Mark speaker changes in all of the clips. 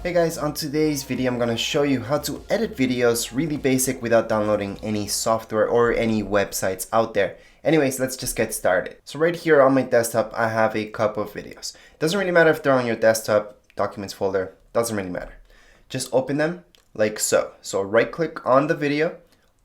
Speaker 1: Hey guys, on today's video I'm going to show you how to edit videos really basic without downloading any software or any websites out there. Anyways, let's just get started. So right here on my desktop I have a couple of videos. Doesn't really matter if they're on your desktop, documents folder, doesn't really matter. Just open them like so. So right click on the video,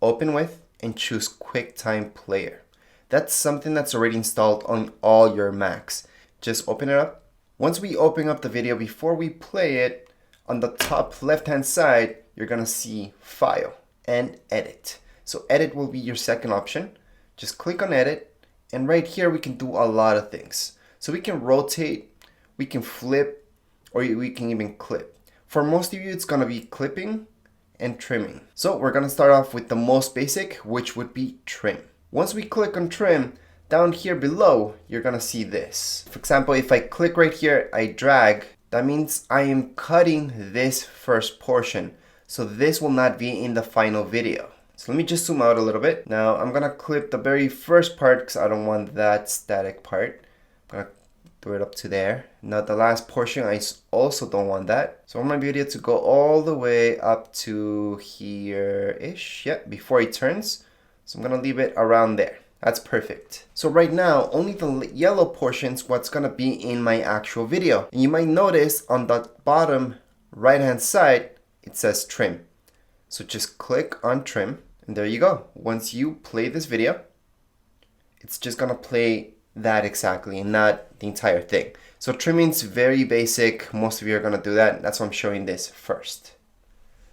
Speaker 1: open with, and choose QuickTime Player. That's something that's already installed on all your Macs. Just open it up. Once we open up the video, before we play it, on the top left hand side, you're gonna see File and Edit. So Edit will be your second option. Just click on Edit, and right here we can do a lot of things. So we can rotate, we can flip, or we can even clip. For most of you, it's gonna be clipping and trimming. So we're gonna start off with the most basic, which would be trim. Once we click on trim, down here below, you're gonna see this. For example, if I click right here, I drag, that means I am cutting this first portion. So this will not be in the final video. So let me just zoom out a little bit. Now I'm gonna clip the very first part because I don't want that static part. I'm gonna do it up to there. Now the last portion, I also don't want that. So I want my video to go all the way up to here-ish. Yeah, before it turns. So I'm gonna leave it around there. That's perfect. So right now, only the yellow portion's what's gonna be in my actual video. And you might notice on the bottom right hand side, it says trim. So just click on trim, and there you go. Once you play this video, it's just gonna play that exactly and not the entire thing. So trimming's very basic. Most of you are gonna do that. That's why I'm showing this first.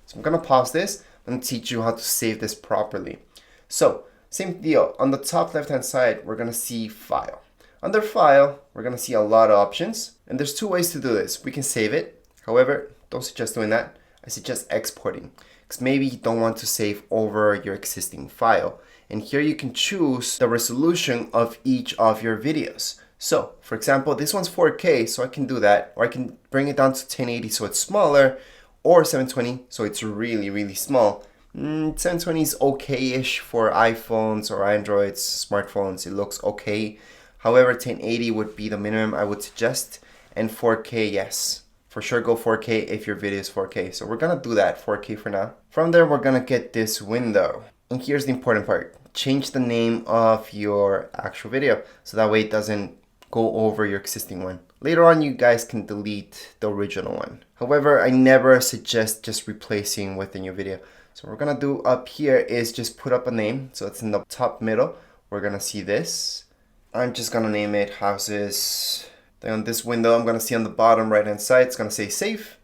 Speaker 1: So I'm gonna pause this and teach you how to save this properly. So same deal, on the top left hand side, we're gonna see File. Under File, we're gonna see a lot of options, and there's two ways to do this. We can save it. However, don't suggest doing that. I suggest exporting, because maybe you don't want to save over your existing file. And here you can choose the resolution of each of your videos. So, for example, this one's 4K, so I can do that, or I can bring it down to 1080 so it's smaller, or 720 so it's really, really small. 720 is okay-ish for iPhones or Androids, smartphones. It looks okay. However, 1080 would be the minimum I would suggest. And 4K, yes. For sure go 4K if your video is 4K. So we're gonna do that, 4K for now. From there, we're gonna get this window. And here's the important part. Change the name of your actual video. So that way it doesn't go over your existing one. Later on, you guys can delete the original one. However, I never suggest just replacing with the new video. So what we're gonna do up here is just put up a name. So it's in the top middle. We're gonna see this. I'm just gonna name it houses. Then on this window, I'm gonna see on the bottom right hand side, it's gonna say save.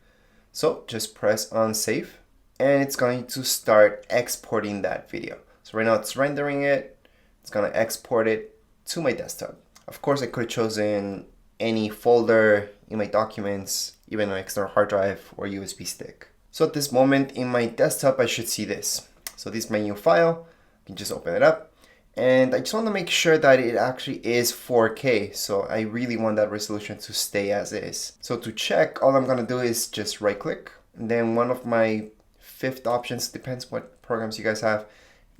Speaker 1: So just press on save, and it's going to start exporting that video. So right now it's rendering it. It's gonna export it to my desktop. Of course, I could have chosen any folder in my documents, even an external hard drive or USB stick. So at this moment in my desktop, I should see this. So this is my new file. You can just open it up. And I just want to make sure that it actually is 4K. So I really want that resolution to stay as is. So to check, all I'm going to do is just right click. And then one of my fifth options, depends what programs you guys have,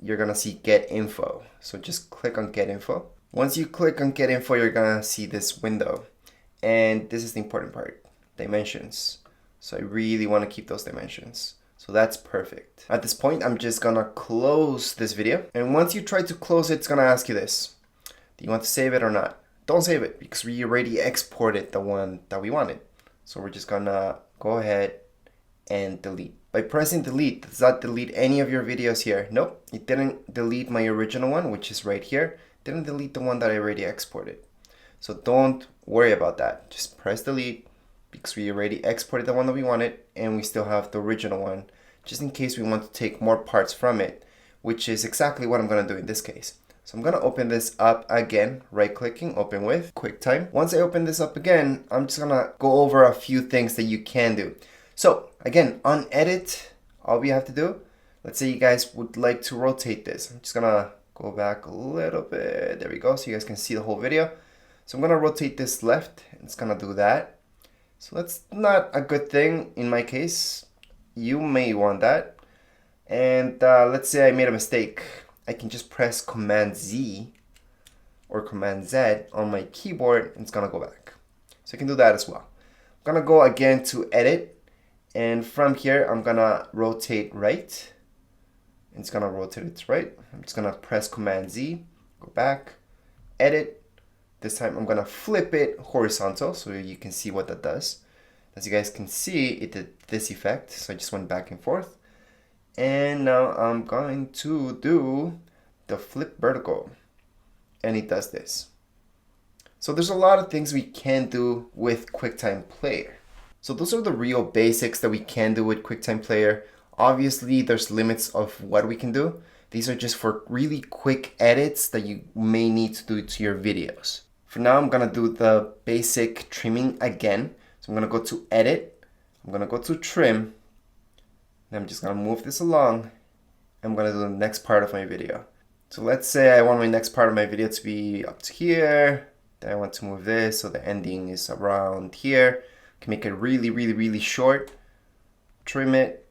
Speaker 1: you're going to see Get Info. So just click on Get Info. Once you click on Get Info, you're going to see this window. And this is the important part, dimensions. So I really want to keep those dimensions. So that's perfect. At this point, I'm just gonna close this video. And once you try to close it, it's gonna ask you this. Do you want to save it or not? Don't save it because we already exported the one that we wanted. So we're just gonna go ahead and delete. By pressing delete, does that delete any of your videos here? Nope, it didn't delete my original one, which is right here. It didn't delete the one that I already exported. So don't worry about that. Just press delete, because we already exported the one that we wanted and we still have the original one just in case we want to take more parts from it, which is exactly what I'm going to do in this case. So I'm going to open this up again, right clicking, open with QuickTime. Once I open this up again, I'm just going to go over a few things that you can do. So again, on edit, all we have to do, let's say you guys would like to rotate this. I'm just going to go back a little bit. There we go. So you guys can see the whole video. So I'm going to rotate this left. It's going to do that. So that's not a good thing in my case. You may want that. And let's say I made a mistake. I can just press Command Z or Command Z on my keyboard and it's gonna go back. So I can do that as well. I'm gonna go again to edit And from here, I'm gonna rotate right. It's gonna rotate it to right. I'm just gonna press Command Z, go back, edit. This time I'm gonna flip it horizontal so you can see what that does. As you guys can see, it did this effect. So I just went back and forth. And now I'm going to do the flip vertical. And it does this. So there's a lot of things we can do with QuickTime Player. So those are the real basics that we can do with QuickTime Player. Obviously, there's limits of what we can do. These are just for really quick edits that you may need to do to your videos. For now, I'm gonna do the basic trimming again. So I'm gonna go to Edit, I'm gonna go to Trim, and I'm just gonna move this along. I'm gonna do the next part of my video. So let's say I want my next part of my video to be up to here. Then I want to move this so the ending is around here. I can make it really, really, really short. Trim it.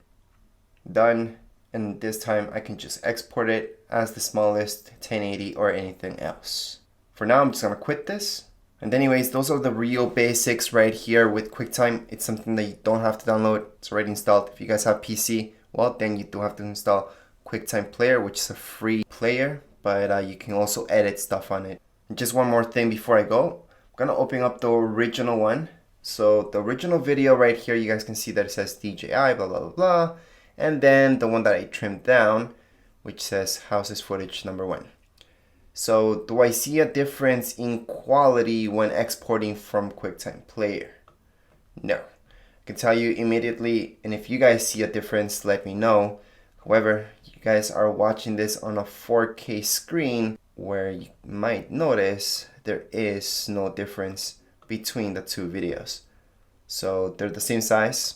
Speaker 1: Done. And this time I can just export it as the smallest 1080 or anything else. For now, I'm just gonna quit this. And anyways, those are the real basics right here with QuickTime. It's something that you don't have to download. It's already installed. If you guys have PC, well, then you do have to install QuickTime Player, which is a free player, but you can also edit stuff on it. And just one more thing before I go. I'm gonna open up the original one. So the original video right here, you guys can see that it says DJI, blah, blah, blah, blah. And then the one that I trimmed down, which says houses footage #1. So do I see a difference in quality when exporting from QuickTime Player? No. I can tell you immediately, and if you guys see a difference, let me know. However, you guys are watching this on a 4K screen where you might notice there is no difference between the two videos. So they're the same size.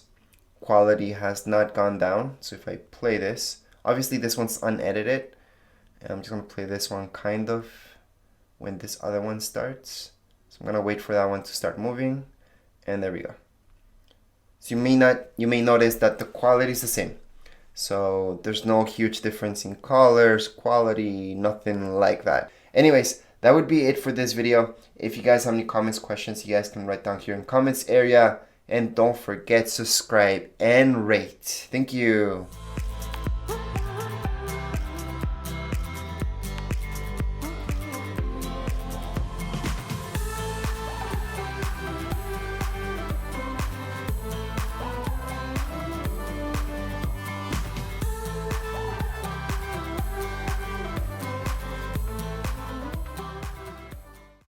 Speaker 1: Quality has not gone down. So if I play this, obviously this one's unedited. And I'm just gonna play this one kind of when this other one starts. So I'm gonna wait for that one to start moving. And there we go. So you may notice that the quality is the same. So there's no huge difference in colors, quality, nothing like that. Anyways, that would be it for this video. If you guys have any comments, questions, you guys can write down here in the comments area. And don't forget, subscribe and rate. Thank you.